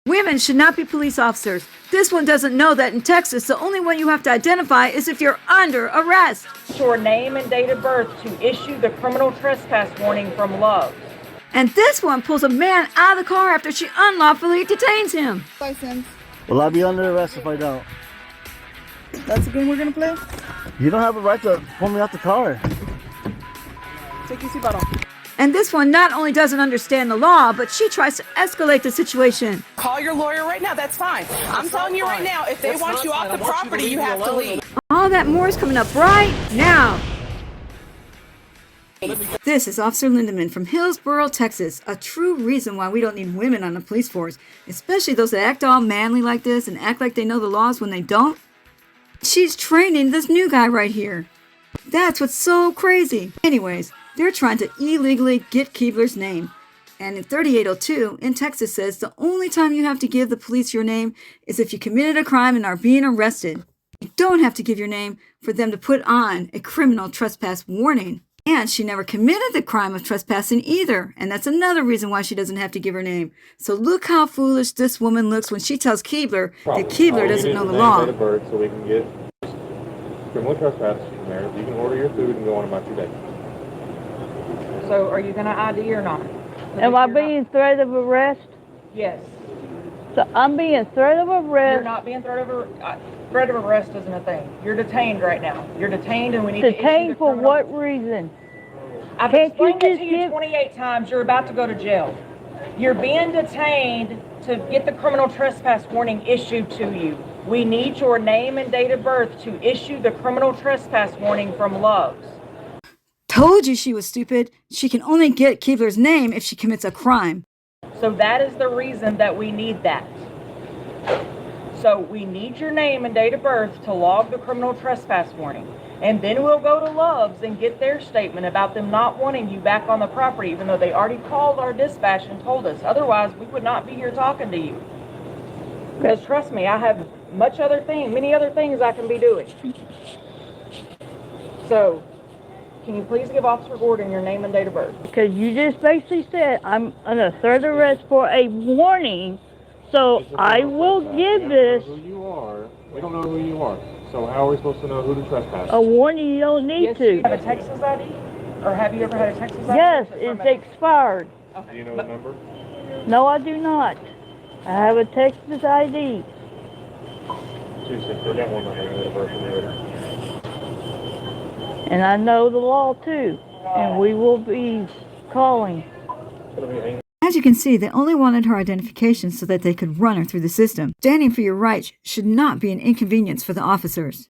Women should not be police officers. This one doesn't know that in Texas, the only one you have to identify is if you're under arrest. Your name and date of birth to issue the criminal trespass warning from Love's. And this one pulls a man out of the car after she unlawfully detains him. License. Will I be under arrest if I don't? That's the game we're gonna play? You don't have a right to pull me out the car. Take your seatbelt off. And this one not only doesn't understand the law, but she tries to escalate the situation. Call your lawyer right now. That's fine. I'm telling you right now, if they want you off the property, you have to leave. All that more is coming up right now. This is Officer Lindemann from Hillsboro, Texas. A true reason why we don't need women on the police force, especially those that act all manly like this and act like they know the laws when they don't. She's training this new guy right here. That's what's so crazy. Anyways, they're trying to illegally get Keebler's name. And in 3802 in Texas says the only time you have to give the police your name is if you committed a crime and are being arrested. You don't have to give your name for them to put on a criminal trespass warning. And she never committed the crime of trespassing either. And that's another reason why she doesn't have to give her name. So look how foolish this woman looks when she tells Keebler that Keebler doesn't know the law. So we can get criminal trespass from there. You can order your food and go on about your day. So are you going to ID or not? Am I being threat of arrest? Yes. So I'm being threat of You're arrest. not being threat of arrest isn't a thing. You're detained right now. You're detained and we need to issue the Detained for criminal... what reason? I've Can't you explained it to just you give- 28 times. You're about to go to jail. You're being detained to get the criminal trespass warning issued to you. We need your name and date of birth to issue the criminal trespass warning from Love's. Told you she was stupid. She can only get Keebler's name if she commits a crime. So that is the reason that we need that. So we need your name and date of birth to log the criminal trespass warning. And then we'll go to Love's and get their statement about them not wanting you back on the property, even though they already called our dispatch and told us. Otherwise, we would not be here talking to you. Because trust me, I have many other things I can be doing. So, can you please give Officer Gordon your name and date of birth? Because you just basically said I'm under threat of arrest for a warning. So I will give this. Who you are? We don't know who you are. So how are we supposed to know who to trespass? A warning you don't need Yes, to. you have a Texas ID? Or have you ever had a Texas ID? Yes, it's expired. Okay. Do you know the number? No, I do not. I have a Texas ID. 26. They got one number in the birth and And I know the law too. And we will be calling. As you can see, they only wanted her identification so that they could run her through the system. Standing for your rights should not be an inconvenience for the officers.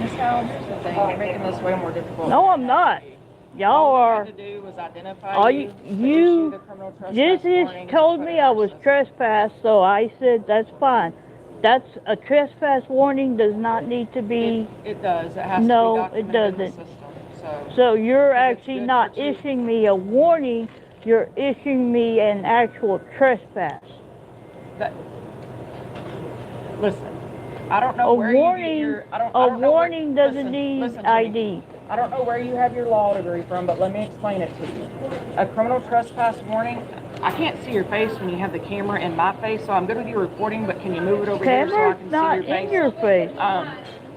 Miss Howell, here's the thing. You're making this way more difficult. No, I'm not. Y'all are. All you had to do was identify All you. you just told me I was trespassed, so I said that's fine. That's a trespass warning does not need to be. It does. It has No, to be it documented in the doesn't. system. So you're Because it's actually good not for you. issuing me a warning. You're issuing me an actual trespass. Listen, I don't know A where warning. you get your. I don't A know where- warning doesn't listen, need listen to me. ID. I don't know where you have your law degree from, but let me explain it to you. A criminal trespass warning. I can't see your face when you have the camera in my face, so I'm good with you recording. But can you move it over here so I Camera's can not see your face? in your face.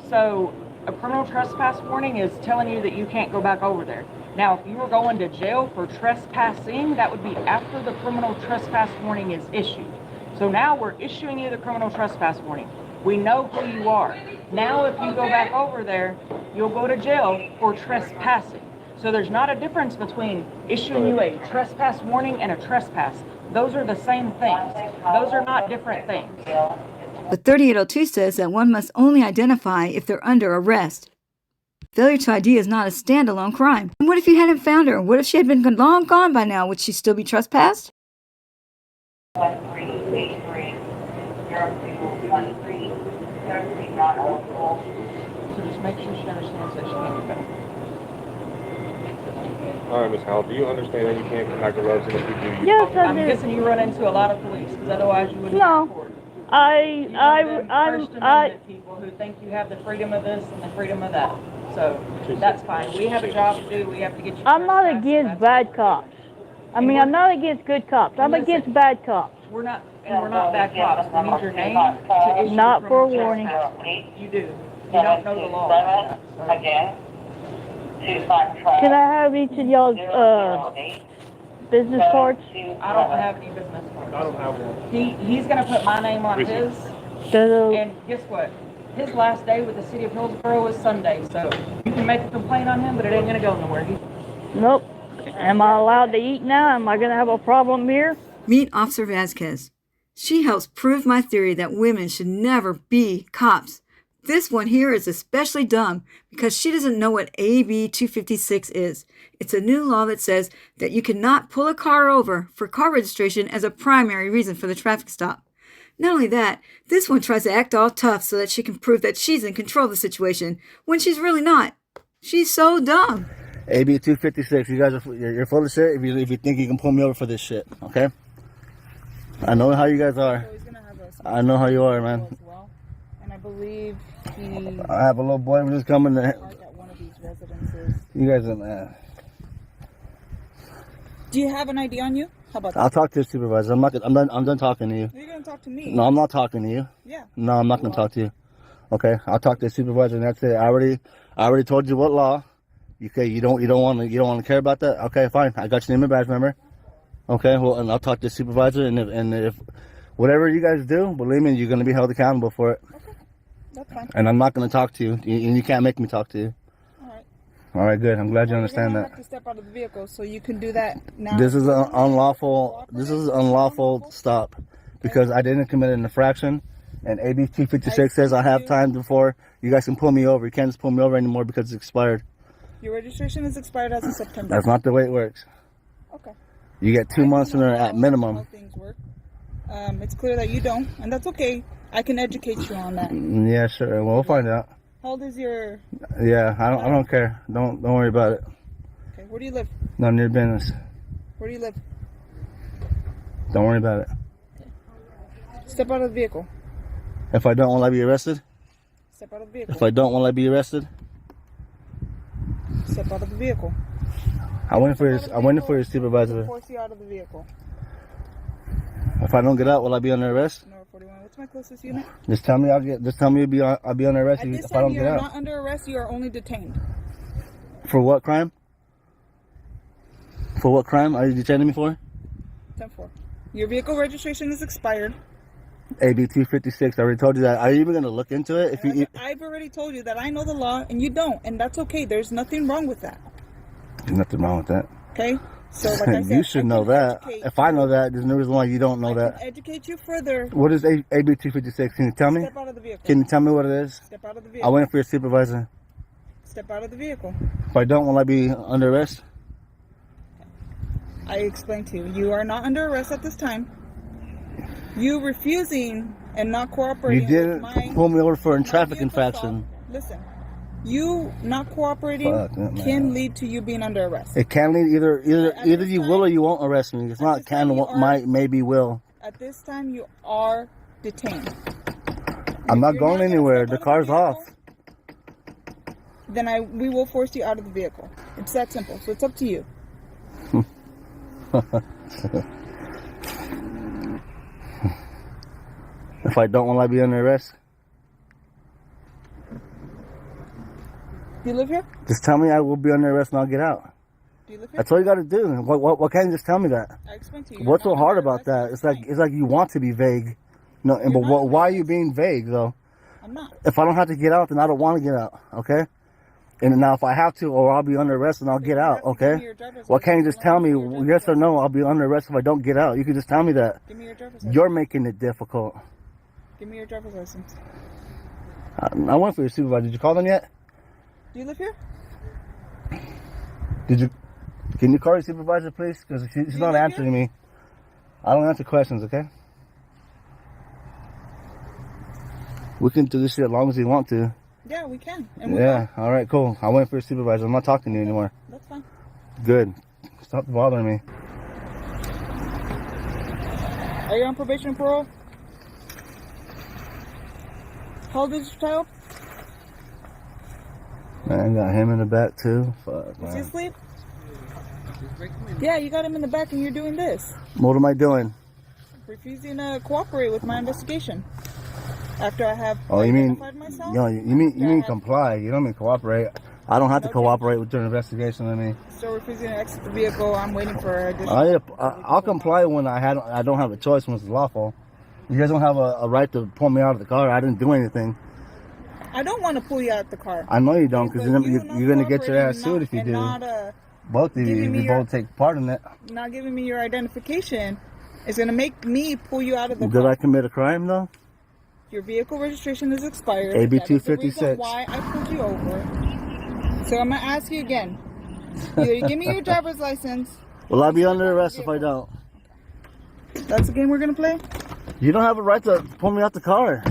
So a criminal trespass warning is telling you that you can't go back over there. Now, if you were going to jail for trespassing, that would be after the criminal trespass warning is issued. So now we're issuing you the criminal trespass warning. We know who you are. Now, if you go back over there, you'll go to jail for trespassing. So there's not a difference between issuing you a trespass warning and a trespass. Those are the same things. Those are not different things. But 3802 says that one must only identify if they're under arrest. Failure to ID is not a standalone crime. And what if you hadn't found her? What if she had been long gone by now? Would she still be trespassed? So just make sure she understands that she can't be back. All right, Miss Howell, do you understand that you can't come back to Love's if you do? Yes, I I'm do. guessing you run into a lot of police, because otherwise you wouldn't No. report. I'm. First Amendment people who think you have the freedom of this and the freedom of that. So that's fine. We have a job to do. We have to get you. I'm not trespassed, against that's bad fine. cops. I mean, I'm not against good cops. I'm Listen. against bad cops. We're not bad cops. We need your name to issue Not the for a criminal warning. trespass. You do. You don't know the law. Can I have each of y'all's business cards? I don't have any business cards. I don't have one. He's gonna put my name on his, and guess what? His last day with the city of Hillsborough is Sunday, so you can make a complaint on him, but it ain't gonna go nowhere. Nope. Am I allowed to eat now? Am I going to have a problem here? Meet Officer Vasquez. She helps prove my theory that women should never be cops. This one here is especially dumb because she doesn't know what AB 256 is. It's a new law that says that you cannot pull a car over for car registration as a primary reason for the traffic stop. Not only that, this one tries to act all tough so that she can prove that she's in control of the situation when she's really not. She's so dumb. AB 256, you guys you're full of shit if you think you can pull me over for this shit, okay? I know how you guys are. So he's gonna have a I know how you are, man. as well. And I believe he I have a little boy who's coming to... parked at one of these residences. You guys are, man. Do you have an ID on you? How about that? I'll talk to the supervisor. I'm done talking to you. You're gonna talk to me. No, I'm not talking to you. Yeah. No, I'm not gonna talk to you. Okay, I'll talk to the supervisor and that's it. I already told you what law. Okay, you don't want to care about that. Okay, fine. I got your name and badge number. Okay, well, and I'll talk to the supervisor and if whatever you guys do, believe me, you're gonna be held accountable for it. Okay, that's fine. And I'm not gonna talk to you, and you can't make me talk to you. All right. All right, good. I'm glad you understand You're that. gonna have to step out of the vehicle so you can do that now. This is an unlawful. This is an unlawful stop because I didn't commit an infraction. And AB 256 says I have time before you guys can pull me over. You can't just pull me over anymore because it's expired. Your registration is expired as of September. That's not the way it works. Okay. You get 2 months in there at minimum. How things work. It's clear that you don't, and that's okay. I can educate you on that. Yeah, sure. Well, we'll find out. How old is your? Yeah, I don't care. Don't worry about it. Okay. Where do you live? None of your business. Where do you live? Don't worry about it. Step out of the vehicle. If I don't, will I be arrested? Step out of the vehicle. If I don't, will I be arrested? Step out of the vehicle. I'm waiting for your supervisor. Force you out of the vehicle. If I don't get out, will I be under arrest? No, 41. What's my closest unit? Just tell me I'll be under arrest At this if I don't time, you get are out. not under arrest. You are only detained. For what crime? For what crime are you detaining me for? 10-4. Your vehicle registration is expired. AB 256. I already told you that. Are you even going to look into it? If you, I've already told you that I know the law and you don't, and that's okay. There's nothing wrong with that. There's nothing wrong with that. Okay? So, like I said, You should know that. If I know that, there's no reason why you don't know I that. can educate you further. What is AB 256? Can you tell me? Step out of the vehicle. Can you tell me what it is? Step out of the I vehicle. waiting for your supervisor. Step out of the vehicle. If I don't, will I be under arrest? I explained to you. You are not under arrest at this time. You refusing and not cooperating. You didn't with my, pull me over for a my traffic vehicle infraction. stop. Listen, you not cooperating Fuck that, man. can lead to you being under arrest. It can lead either At this you time- will or you won't arrest me. It's at not this time can, you won't, are- might, maybe, will. At this time, you are detained. I'm not You're going gonna anywhere. step The out of car's the off. vehicle, Then we will force you out of the vehicle. It's that simple. So it's up to you. If I don't, will I be under arrest? Do you live here? Just tell me I will be under arrest and I'll get out. Do you live here? That's all you got to do. What can't you just tell me that? I explained to you. What's you're so not hard under about arrest that? at this It's like you want to be vague. No, but not under why are you arrest. being vague though? I'm not. If I don't have to get out, then I don't want to get out. Okay. And now if I have to, or I'll be under arrest and I'll get You out. have to give me Okay. your driver's Well, can't you license. just tell me Give me your yes or driver's no? I'll be under arrest if I don't get out. You can just tell me that. Give me your driver's license. You're making it difficult. Give me your driver's license. I went for your supervisor. Did you call them yet? Do you live here? Did you? Can you call your supervisor, please? Because she's not live here? answering me. I don't answer questions, okay? We can do this shit as long as you want to. Yeah, we can. And we Yeah, all right, cool. I went for your supervisor. I'm not talking to you anymore. will. That's fine. Good. Stop bothering me. Are you on probation and parole? How old is your child? Man, I got him in the back too. Fuck, Is he man. asleep? Yeah, you got him in the back and you're doing this. What am I doing? Refusing to cooperate with my investigation. After I have Oh, you mean, identified myself? you mean comply. You don't mean cooperate. I don't have to cooperate with your investigation. I mean, Still refusing to exit the vehicle. I'm waiting for additional. I'll comply when I don't have a choice when it's lawful. You guys don't have a right to pull me out of the car. I didn't do anything. I don't want to pull you out of the car. I know you don't, because you're going to get your ass sued if you do. Both of you, if you both take part in it. Not giving me your identification is going to make me pull you out of the car. Did I commit a crime, though? Your vehicle registration is expired. AB That is the reason 256. why I pulled you over. So I'm going to ask you again. Either you give me your driver's license. Will I be under arrest if I don't? That's the game we're going to play? You don't have a right to pull me out the car.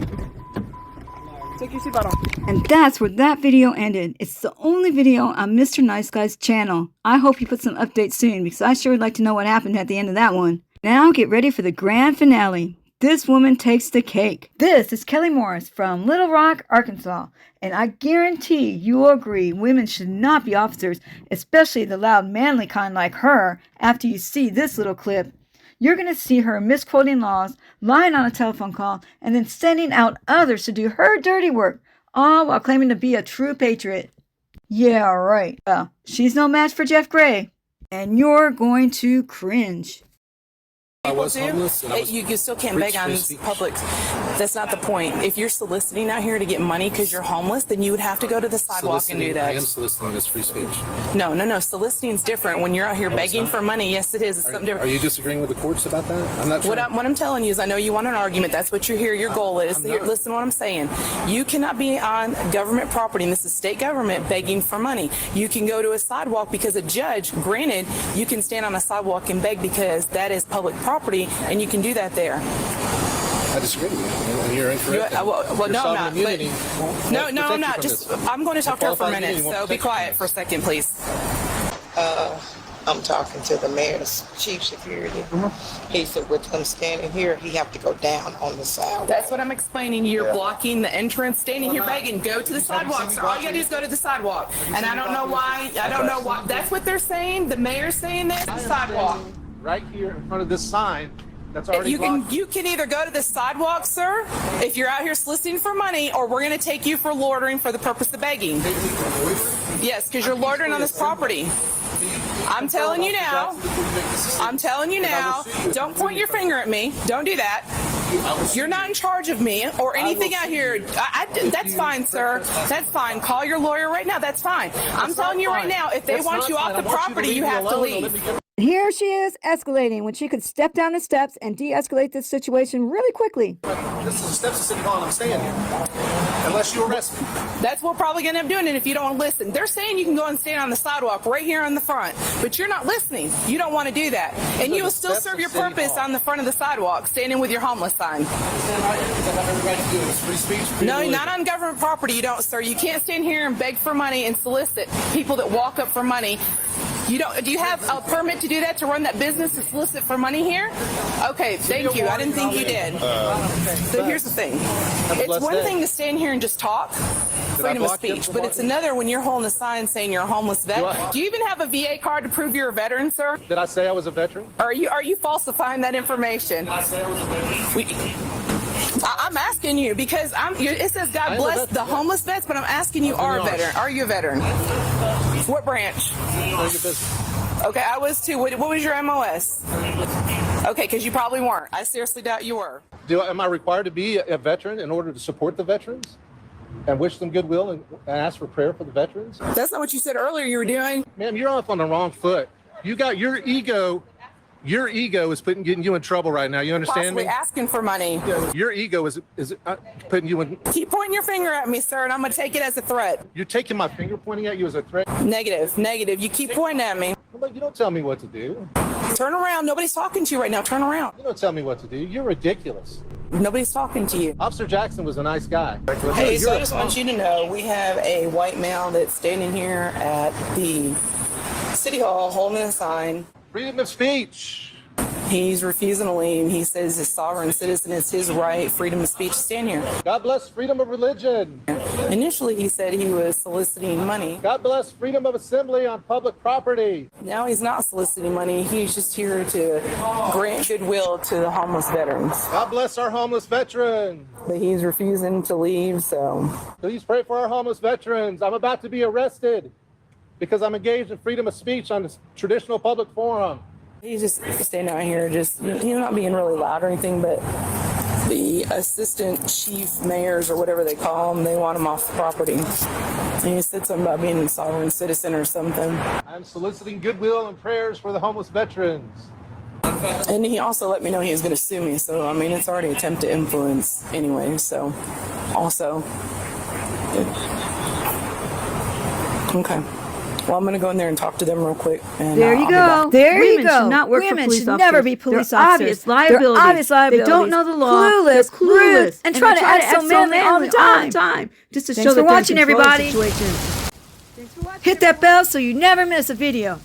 Take your seatbelt off. And that's where that video ended. It's the only video on Mr. Nice Guy's channel. I hope he puts some updates soon, because I sure would like to know what happened at the end of that one. Now get ready for the grand finale. This woman takes the cake. This is Kelly Morris from Little Rock, Arkansas. And I guarantee you will agree women should not be officers, especially the loud manly kind like her, after you see this little clip. You're going to see her misquoting laws, lying on a telephone call, and then sending out others to do her dirty work, all while claiming to be a true patriot. Yeah, right. Well, she's no match for Jeff Gray. And you're going to cringe. People do. You still can't beg on public. That's not the point. If you're soliciting out here to get money because you're homeless, then you would have to go to the sidewalk and do that. I am soliciting is free speech. No. Soliciting is different. When you're out here begging for money, yes, it is. It's something different. Are you disagreeing with the courts about that? I'm not sure. What I'm telling you is I know you want an argument. That's what you're here. Your goal is. Listen to what I'm saying. You cannot be on government property, and this is state government, begging for money. You can go to a sidewalk because a judge, granted, you can stand on a sidewalk and beg because that is public property, and you can do that there. I disagree with you, and you're incorrect. Well, no, I'm not. No, I'm not. I'm going to talk to her for a minute, so be quiet for a second, please. I'm talking to the mayor's chief security. He said with him standing here, he have to go down on the sidewalk. That's what I'm explaining. You're blocking the entrance, standing here begging. Go to the sidewalk, sir. All you gotta do is go to the sidewalk. And I don't know why. That's what they're saying. The mayor's saying this. The sidewalk. Right here in front of this sign. That's already you can either go to the sidewalk, sir, if you're out here soliciting for money, or we're going to take you for loitering for the purpose of begging. Yes, because you're loitering on this property. I'm telling you now. Don't point your finger at me. Don't do that. You're not in charge of me or anything out here. That's fine, sir. That's fine. Call your lawyer right now. That's fine. I'm telling you right now, if they want you off the property, you have to leave. Here she is escalating when she could step down the steps and de-escalate this situation really quickly. This is the steps of City Hall, and I'm staying here. Unless you arrest me. That's what we're probably going to end up doing it if you don't want to listen. They're saying you can go and stand on the sidewalk right here on the front, but you're not listening. You don't want to do that. And you will still serve your purpose on the front of the sidewalk, standing with your homeless sign. No, not on government property, you don't, sir. You can't stand here and beg for money and solicit people that walk up for money. Do you have a permit to do that, to run that business, to solicit for money here? Okay, thank you. I didn't think you did. So here's the thing. It's one thing to stand here and just talk, freedom of speech, but it's another when you're holding a sign saying you're a homeless vet. Do you even have a VA card to prove you're a veteran, sir? Did I say I was a veteran? Are you falsifying that information? Did I say I was a veteran? I'm asking you because it says God bless the homeless vets, but I'm asking you, are a veteran? Are you a veteran? What branch? Okay, I was too. What was your MOS? Okay, because you probably weren't. I seriously doubt you were. Am I required to be a veteran in order to support the veterans and wish them goodwill and ask for prayer for the veterans? That's not what you said earlier you were doing. Ma'am, you're off on the wrong foot. You got your ego. Your ego is getting you in trouble right now. You understand Possibly me? Asking for money. Your ego is putting you in. Keep pointing your finger at me, sir, and I'm going to take it as a threat. You're taking my finger pointing at you as a threat? Negative. You keep pointing at me. You don't tell me what to do. Turn around. Nobody's talking to you right now. Turn around. You don't tell me what to do. You're ridiculous. Nobody's talking to you. Officer Jackson was a nice guy. Hey, so I just want you to know we have a white male that's standing here at the City Hall holding a sign. Freedom of speech. He's refusing to leave. He says his sovereign citizen, it's his right, freedom of speech, to stand here. God bless freedom of religion. Initially, he said he was soliciting money. God bless freedom of assembly on public property. Now he's not soliciting money. He's just here to grant goodwill to the homeless veterans. God bless our homeless veterans. But he's refusing to leave, so. Please pray for our homeless veterans. I'm about to be arrested because I'm engaged in freedom of speech on this traditional public forum. He's just standing out here, just, not being really loud or anything, but the assistant chief mayors or whatever they call them, they want him off the property. And he said something about being a sovereign citizen or something. I'm soliciting goodwill and prayers for the homeless veterans. And he also let me know he was going to sue me, so, I mean, it's already an attempt to influence anyway, so, also. Okay. Well, I'm going to go in there and talk to them real quick. And, There you go. There you go. Should not work for Women police should officers. never be police They're officers. obvious liabilities. They're obvious liabilities. They don't know the law. Clueless, They're clueless. rude, and try to act so manly all the time. Just to Thanks show for that they're in watching, control of everybody. situations. Hit that bell so you never miss a video.